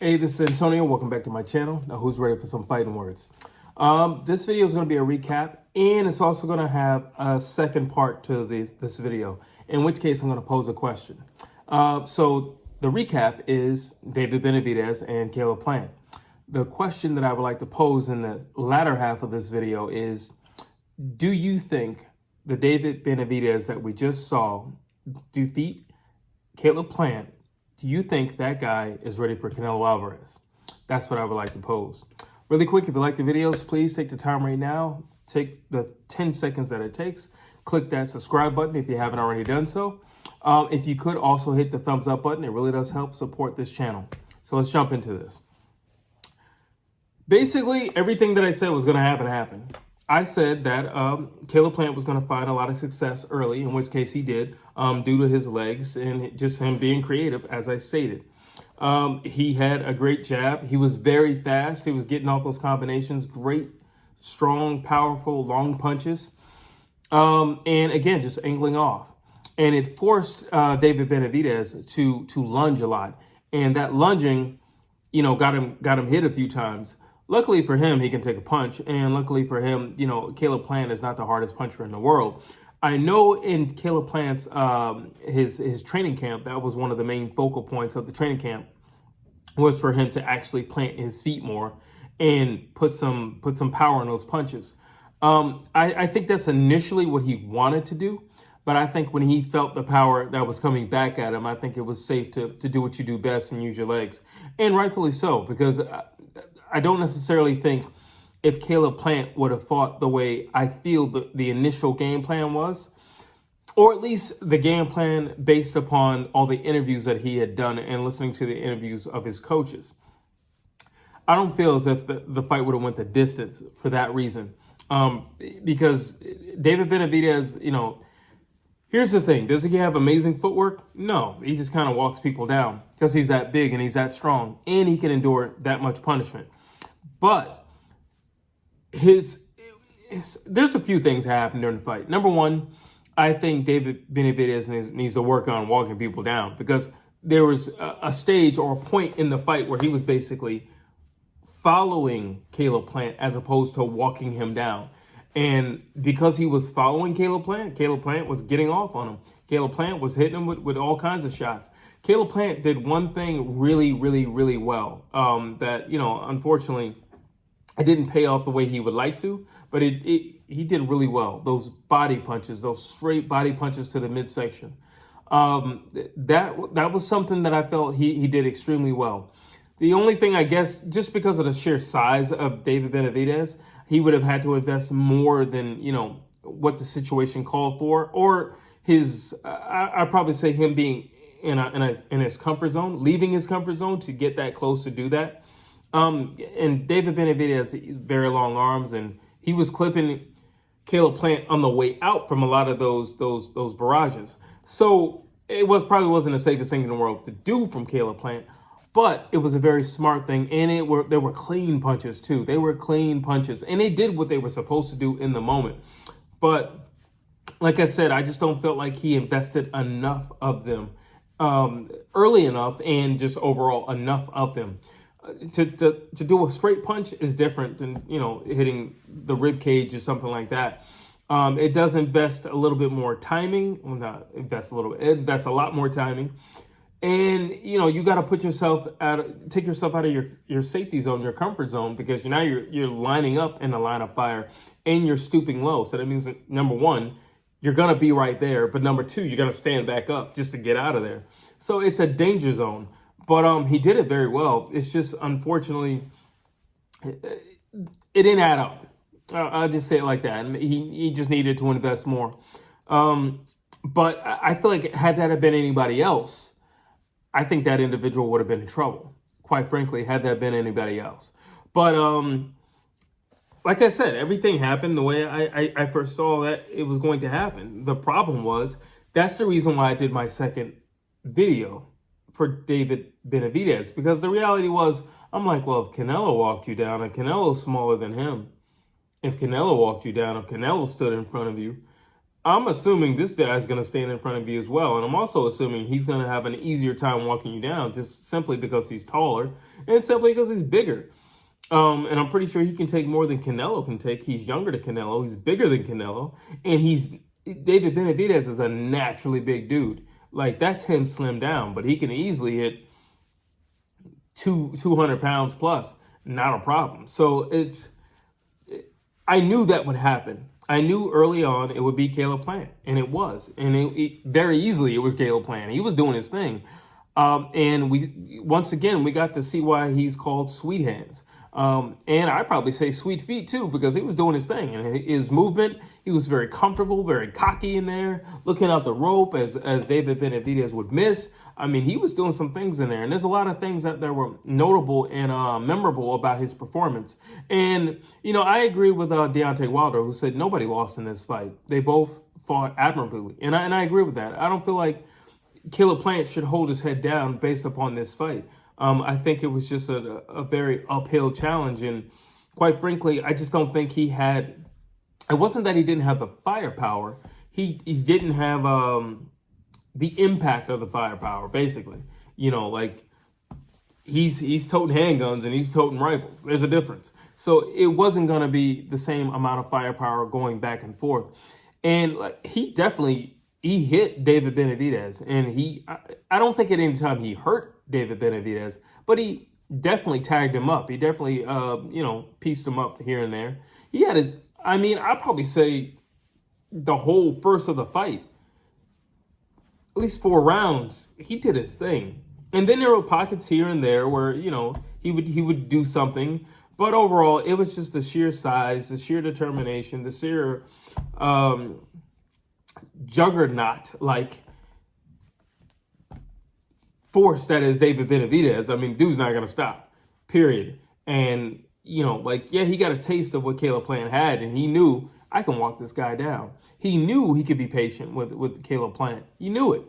Hey, this is Antonio. Welcome back to my channel. Now, who's ready for some fighting words? This video is going to be a recap, and it's also going to have a second part to this video, in which case I'm going to pose a question. So the recap is David Benavidez and Caleb Plant. The question that I would like to pose in the latter half of this video is, do you think the David Benavidez that we just saw defeat Caleb Plant, do you think that guy is ready for Canelo Alvarez? That's what I would like to pose. Really quick, if you like the videos, please take the time right now. Take the 10 seconds that it takes. Click that subscribe button if you haven't already done so. If you could also hit the thumbs up button, it really does help support this channel. So let's jump into this. Basically, everything that I said was going to happen happened. I said that Caleb Plant was going to find a lot of success early, in which case he did, due to his legs and just him being creative, as I stated. He had a great jab. He was very fast. He was getting off those combinations. Great, strong, powerful, long punches. And again, just angling off. And it forced David Benavidez to lunge a lot. And that lunging, got him hit a few times. Luckily for him, he can take a punch, and luckily for him, Caleb Plant is not the hardest puncher in the world. I know in Caleb Plant's his training camp, that was one of the main focal points of the training camp, was for him to actually plant his feet more and put some power in those punches. I think that's initially what he wanted to do, but I think when he felt the power that was coming back at him, I think it was safe to do what you do best and use your legs, and rightfully so, because I don't necessarily think if Caleb Plant would have fought the way I feel the initial game plan was, or at least the game plan based upon all the interviews that he had done and listening to the interviews of his coaches. I don't feel as if the fight would have went the distance for that reason. Because David Benavidez, here's the thing. Does he have amazing footwork? No, he just kind of walks people down because he's that big and he's that strong and he can endure that much punishment. But there's a few things that happened during the fight. Number one, I think David Benavidez needs to work on walking people down, because there was a stage or a point in the fight where he was basically following Caleb Plant as opposed to walking him down. And because he was following Caleb Plant was getting off on him. Caleb Plant was hitting him with all kinds of shots. Caleb Plant did one thing really, really, really well that, unfortunately, it didn't pay off the way he would like to, but he did really well. Those body punches, those straight body punches to the midsection. That was something that I felt he did extremely well. The only thing, I guess, just because of the sheer size of David Benavidez, he would have had to invest more than, what the situation called for, or I'd probably say him being in his comfort zone, leaving his comfort zone to get that close to do that. And David Benavidez has very long arms, and he was clipping Caleb Plant on the way out from a lot of those barrages. So it probably wasn't the safest thing in the world to do from Caleb Plant, but it was a very smart thing, and there were clean punches too. They were clean punches, and they did what they were supposed to do in the moment. But like I said, I just don't feel like he invested enough of them early enough, and just overall enough of them. To do a straight punch is different than, hitting the rib cage or something like that. It does invest a little bit more timing. Well, not invest a little bit. It invests a lot more timing. And, you got to take yourself out of your safety zone, your comfort zone, because now you're lining up in the line of fire and you're stooping low. So that means, number one, you're going to be right there. But number two, you're going to stand back up just to get out of there. So it's a danger zone. But he did it very well. It's just, unfortunately, it didn't add up. I'll just say it like that. And he just needed to invest more. But I feel like had that have been anybody else, I think that individual would have been in trouble. Quite frankly, had that been anybody else. But like I said, everything happened the way I first saw that it was going to happen. The problem was, that's the reason why I did my second video for David Benavidez, because the reality was, I'm like, well, if Canelo walked you down, and Canelo's smaller than him, if Canelo walked you down, if Canelo stood in front of you, I'm assuming this guy's going to stand in front of you as well. And I'm also assuming he's going to have an easier time walking you down just simply because he's taller and simply because he's bigger. And I'm pretty sure he can take more than Canelo can take. He's younger than Canelo. He's bigger than Canelo. And David Benavidez is a naturally big dude. Like, that's him slimmed down. But he can easily hit 200 pounds plus. Not a problem. So I knew that would happen. I knew early on it would be Caleb Plant, and it was. And it very easily it was Caleb Plant. He was doing his thing. And once again, we got to see why he's called Sweet Hands. And I probably say sweet feet too, because he was doing his thing. And his movement, he was very comfortable, very cocky in there, looking out the rope as David Benavidez would miss. I mean, he was doing some things in there. And there's a lot of things that were notable and memorable about his performance. And, I agree with Deontay Wilder, who said nobody lost in this fight. They both fought admirably. And I agree with that. I don't feel like Caleb Plant should hold his head down based upon this fight. I think it was just a very uphill challenge. And quite frankly, I just don't think he had... It wasn't that he didn't have the firepower. He didn't have the impact of the firepower, basically. Like he's toting handguns and he's toting rifles. There's a difference. So it wasn't going to be the same amount of firepower going back and forth. And he hit David Benavidez. And I don't think at any time he hurt David Benavidez, but he definitely tagged him up. He definitely, pieced him up here and there. He had I'd probably say the whole first of the fight, at least 4 rounds, he did his thing. And then there were pockets here and there where, he would do something. But overall, it was just the sheer size, the sheer determination, the sheer juggernaut-like force that is David Benavidez. I mean, dude's not going to stop, period. And, he got a taste of what Caleb Plant had, and he knew, I can walk this guy down. He knew he could be patient with Caleb Plant. He knew it.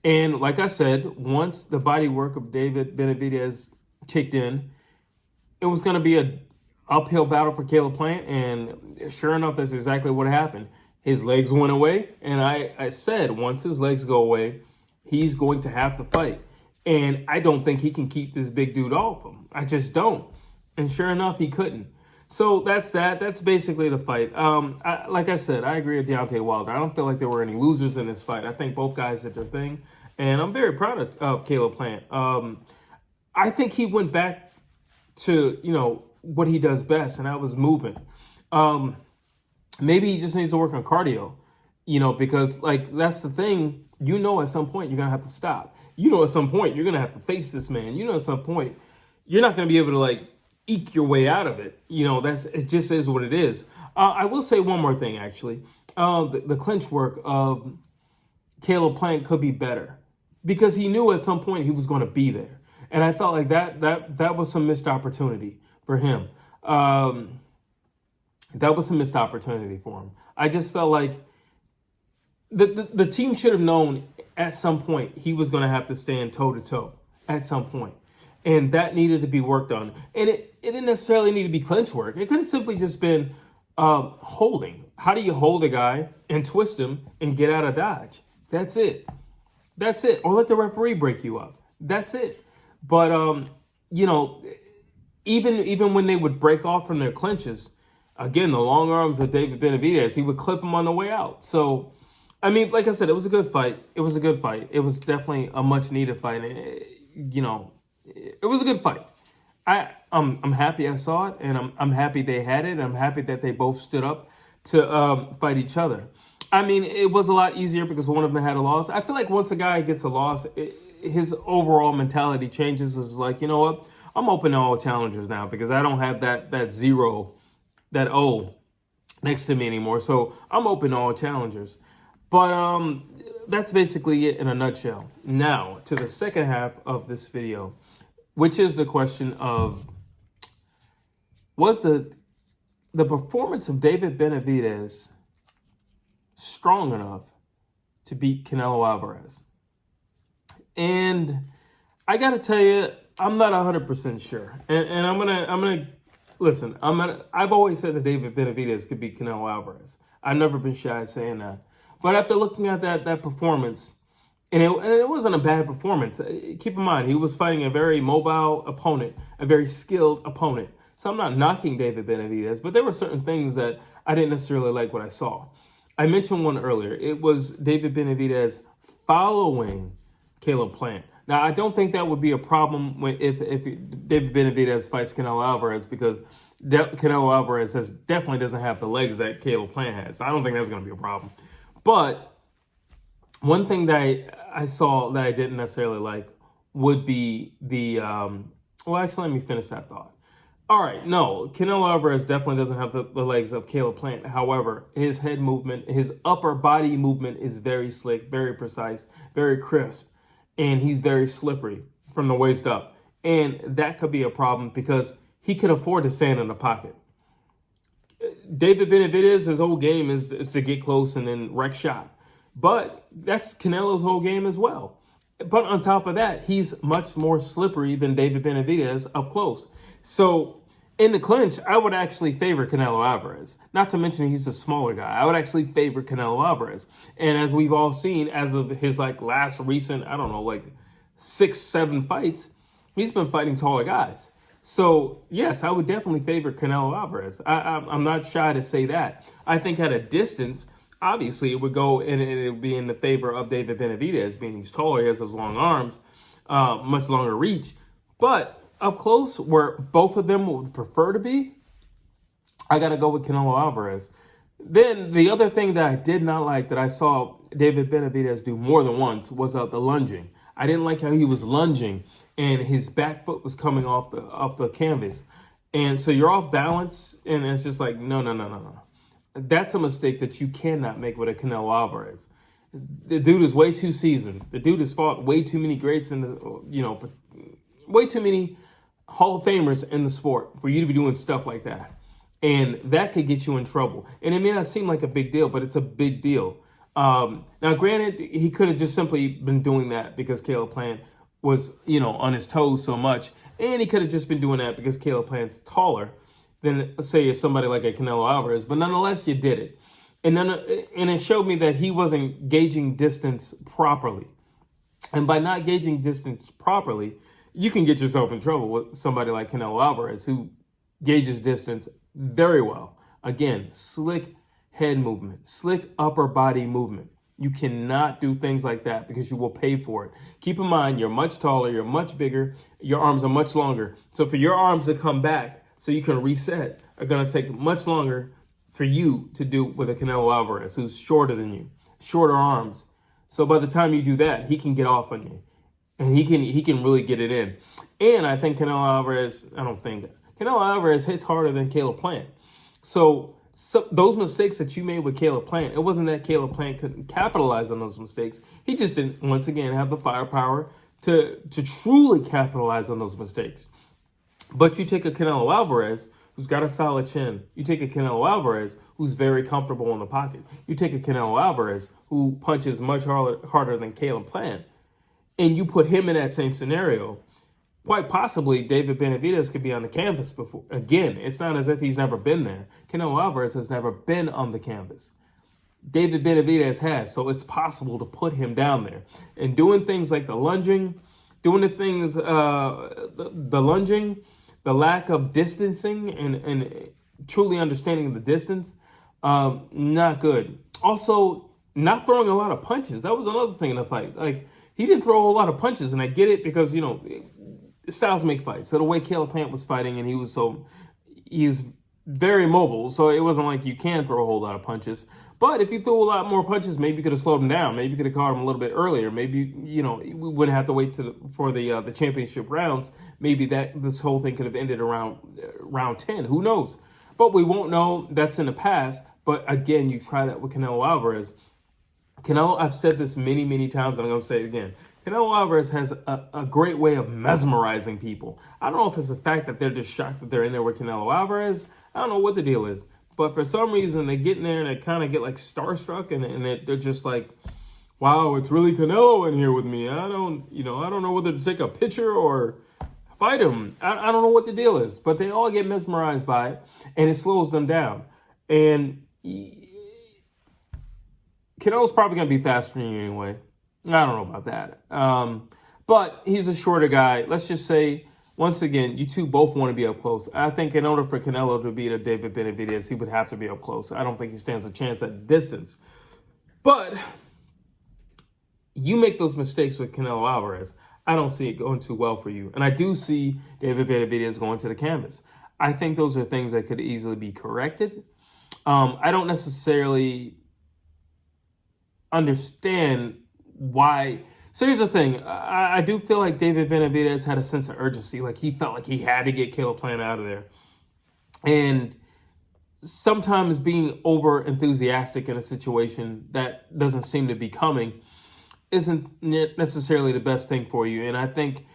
And like I said, once the body work of David Benavidez kicked in, it was going to be an uphill battle for Caleb Plant, and sure enough, that's exactly what happened. His legs went away, and I said once his legs go away, he's going to have to fight. And I don't think he can keep this big dude off him. I just don't. And sure enough, he couldn't. So that's that. That's basically the fight. Like I said, I agree with Deontay Wilder. I don't feel like there were any losers in this fight. I think both guys did their thing. And I'm very proud of Caleb Plant. I think he went back to, what he does best, and that was movement. Maybe he just needs to work on cardio, because, that's the thing. At some point, you're going to have to stop. At some point, you're going to have to face this man. At some point, you're not going to be able to, eke your way out of it. It just is what it is. I will say one more thing, actually. The clinch work of Caleb Plant could be better because he knew at some point he was going to be there. And I felt like that was some missed opportunity for him. That was some missed opportunity for him. I just felt like the team should have known at some point he was going to have to stand toe-to-toe at some point. And that needed to be worked on. And it didn't necessarily need to be clinch work. It could have simply just been holding. How do you hold a guy and twist him and get out of dodge? That's it. Or let the referee break you up. That's it. But, even when they would break off from their clinches, again, the long arms of David Benavidez, he would clip them on the way out. So, like I said, it was a good fight. It was definitely a much-needed fight. It was a good fight. I'm happy I saw it, and I'm happy they had it. I'm happy that they both stood up to fight each other. It was a lot easier because one of them had a loss. I feel like once a guy gets a loss, his overall mentality changes. It's like, you know what? I'm open to all challengers now because I don't have that zero, that O next to me anymore. So I'm open to all challengers. But that's basically it in a nutshell. Now, to the second half of this video, which is the question of, was the performance of David Benavidez strong enough to beat Canelo Alvarez? And I got to tell you, I'm not 100% sure. And I'm gonna listen. I've always said that David Benavidez could beat Canelo Alvarez. I've never been shy saying that. But after looking at that performance, and it wasn't a bad performance. Keep in mind, he was fighting a very mobile opponent, a very skilled opponent. So I'm not knocking David Benavidez, but there were certain things that I didn't necessarily like what I saw. I mentioned one earlier. It was David Benavidez following Caleb Plant. Now, I don't think that would be a problem if David Benavidez fights Canelo Alvarez, because Canelo Alvarez definitely doesn't have the legs that Caleb Plant has. So I don't think that's going to be a problem. But one thing that I saw that I didn't necessarily like would be well, actually, let me finish that thought. All right, no, Canelo Alvarez definitely doesn't have the legs of Caleb Plant. However, his head movement, his upper body movement is very slick, very precise, very crisp, and he's very slippery from the waist up. And that could be a problem because he can afford to stand in the pocket. David Benavidez, his whole game is to get close and then wreck shot. But that's Canelo's whole game as well. But on top of that, he's much more slippery than David Benavidez up close. So in the clinch, I would actually favor Canelo Alvarez. Not to mention he's a smaller guy. I would actually favor Canelo Alvarez. And as we've all seen, as of his last recent, 6-7 fights, he's been fighting taller guys. So yes, I would definitely favor Canelo Alvarez. I'm not shy to say that. I think at a distance, obviously, it would go and it would be in the favor of David Benavidez, being he's taller, he has those long arms, much longer reach. But up close, where both of them would prefer to be, I got to go with Canelo Alvarez. Then the other thing that I did not like that I saw David Benavidez do more than once was the lunging. I didn't like how he was lunging and his back foot was coming off the canvas. And so you're off balance, and it's just like, no. That's a mistake that you cannot make with a Canelo Alvarez. The dude is way too seasoned. The dude has fought way too many greats way too many Hall of Famers in the sport for you to be doing stuff like that. And that could get you in trouble. And it may not seem like a big deal, but it's a big deal. Now, granted, he could have just simply been doing that because Caleb Plant was, on his toes so much. And he could have just been doing that because Caleb Plant's taller than, say, somebody like a Canelo Alvarez. But nonetheless, you did it. And it showed me that he wasn't gauging distance properly. And by not gauging distance properly, you can get yourself in trouble with somebody like Canelo Alvarez, who gauges distance very well. Again, slick head movement, slick upper body movement. You cannot do things like that because you will pay for it. Keep in mind, you're much taller, you're much bigger, your arms are much longer. So for your arms to come back so you can reset are going to take much longer for you to do with a Canelo Alvarez, who's shorter than you, shorter arms. So by the time you do that, he can get off on you. And he can really get it in. And I think Canelo Alvarez hits harder than Caleb Plant. So those mistakes that you made with Caleb Plant, it wasn't that Caleb Plant couldn't capitalize on those mistakes. He just didn't, once again, have the firepower to truly capitalize on those mistakes. But you take a Canelo Alvarez who's got a solid chin. You take a Canelo Alvarez who's very comfortable in the pocket. You take a Canelo Alvarez who punches much harder than Caleb Plant. And you put him in that same scenario, quite possibly David Benavidez could be on the canvas before. Again, it's not as if he's never been there. Canelo Alvarez has never been on the canvas. David Benavidez has, so it's possible to put him down there. And doing things like the lunging, the lack of distancing and truly understanding the distance, not good. Also, not throwing a lot of punches. That was another thing in the fight. He didn't throw a whole lot of punches, and I get it because, styles make fights. So the way Caleb Plant was fighting, and he's very mobile, so it wasn't like you can throw a whole lot of punches. But if you threw a lot more punches, maybe you could have slowed him down. Maybe you could have caught him a little bit earlier. Maybe, we wouldn't have to wait for the championship rounds. Maybe this whole thing could have ended around round 10. Who knows? But we won't know. That's in the past. But again, you try that with Canelo Alvarez. I've said this many, many times, and I'm going to say it again. Canelo Alvarez has a great way of mesmerizing people. I don't know if it's the fact that they're just shocked that they're in there with Canelo Alvarez. I don't know what the deal is. But for some reason, they get in there and they kind of get starstruck, and they're just like, wow, it's really Canelo in here with me. I don't know whether to take a picture or fight him. I don't know what the deal is. But they all get mesmerized by it, and it slows them down. And Canelo's probably going to be faster than you anyway. I don't know about that. But he's a shorter guy. Let's just say, once again, you two both want to be up close. I think in order for Canelo to beat a David Benavidez, he would have to be up close. I don't think he stands a chance at distance. But you make those mistakes with Canelo Alvarez, I don't see it going too well for you. And I do see David Benavidez going to the canvas. I think those are things that could easily be corrected. I don't necessarily understand why. So here's the thing. I do feel like David Benavidez had a sense of urgency. Like he felt like he had to get Caleb Plant out of there. And sometimes being over enthusiastic in a situation that doesn't seem to be coming isn't necessarily the best thing for you. And I think,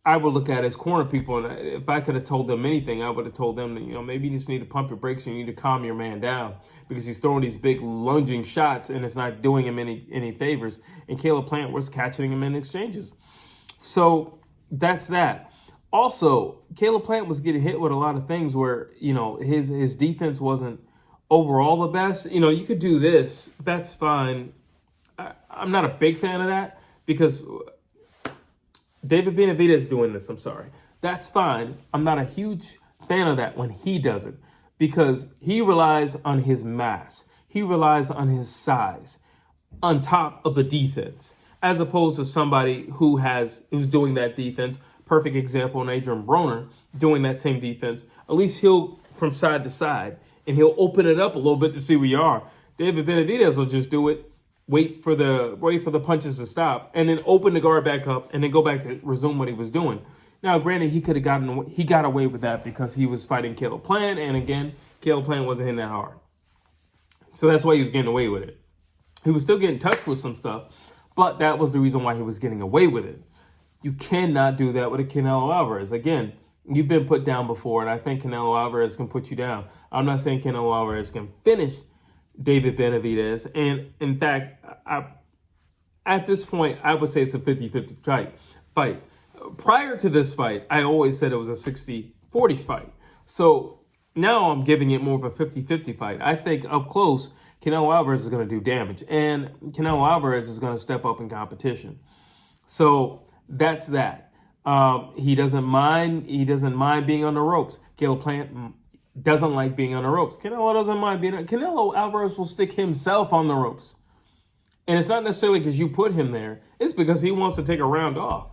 I would look at it as corner people, and if I could have told them anything, I would have told them that, maybe you just need to pump your brakes and you need to calm your man down because he's throwing these big lunging shots and it's not doing him any favors. And Caleb Plant was catching him in exchanges. So that's that. Also, Caleb Plant was getting hit with a lot of things where, his defense wasn't overall the best. You could do this. That's fine. I'm not a big fan of that because David Benavidez doing this, I'm sorry. That's fine. I'm not a huge fan of that when he does it because he relies on his mass. He relies on his size on top of the defense as opposed to somebody who's doing that defense. Perfect example in Adrian Broner doing that same defense. At least he'll from side to side and he'll open it up a little bit to see where you are. David Benavidez will just do it. Wait for the punches to stop, and then open the guard back up, and then go back to resume what he was doing. Now, granted, he got away with that because he was fighting Caleb Plant, and again, Caleb Plant wasn't hitting that hard, so that's why he was getting away with it. He was still getting touched with some stuff, but that was the reason why he was getting away with it. You cannot do that with a Canelo Alvarez. Again, you've been put down before, and I think Canelo Alvarez can put you down. I'm not saying Canelo Alvarez can finish David Benavidez. And in fact, at this point, I would say it's a 50-50 fight. Prior to this fight, I always said it was a 60-40 fight. So now I'm giving it more of a 50-50 fight. I think up close, Canelo Alvarez is going to do damage. And Canelo Alvarez is going to step up in competition. So that's that. He doesn't mind being on the ropes. Caleb Plant doesn't like being on the ropes. Canelo doesn't mind being on. Canelo Alvarez will stick himself on the ropes. And it's not necessarily because you put him there. It's because he wants to take a round off.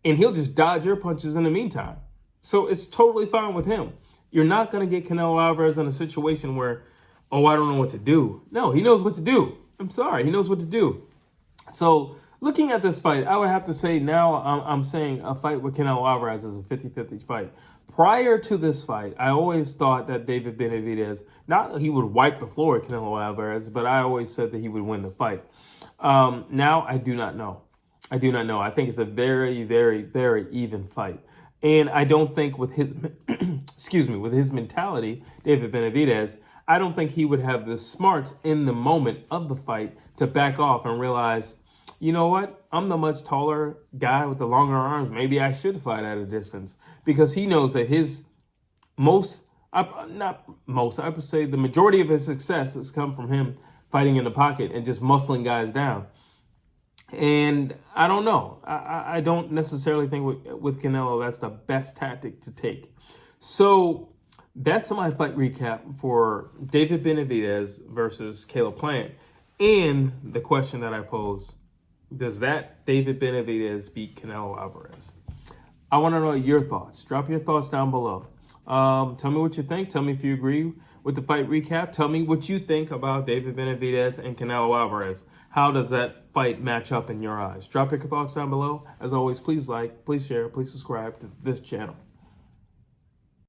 And he'll just dodge your punches in the meantime. So it's totally fine with him. You're not going to get Canelo Alvarez in a situation where, I don't know what to do. No, he knows what to do. I'm sorry. He knows what to do. So looking at this fight, I would have to say now I'm saying a fight with Canelo Alvarez is a 50-50 fight. Prior to this fight, I always thought that David Benavidez, not that he would wipe the floor with Canelo Alvarez, but I always said that he would win the fight. Now, I do not know. I think it's a very, very, very even fight. And I don't think with his, with his mentality, David Benavidez, I don't think he would have the smarts in the moment of the fight to back off and realize, you know what? I'm the much taller guy with the longer arms. Maybe I should fight at a distance because he knows that I would say the majority of his success has come from him fighting in the pocket and just muscling guys down. And I don't know. I don't necessarily think with Canelo that's the best tactic to take. So that's my fight recap for David Benavidez versus Caleb Plant. And the question that I posed, does that David Benavidez beat Canelo Alvarez? I want to know your thoughts. Drop your thoughts down below. Tell me what you think. Tell me if you agree with the fight recap. Tell me what you think about David Benavidez and Canelo Alvarez. How does that fight match up in your eyes? Drop your thoughts down below. As always, please like, please share, please subscribe to this channel.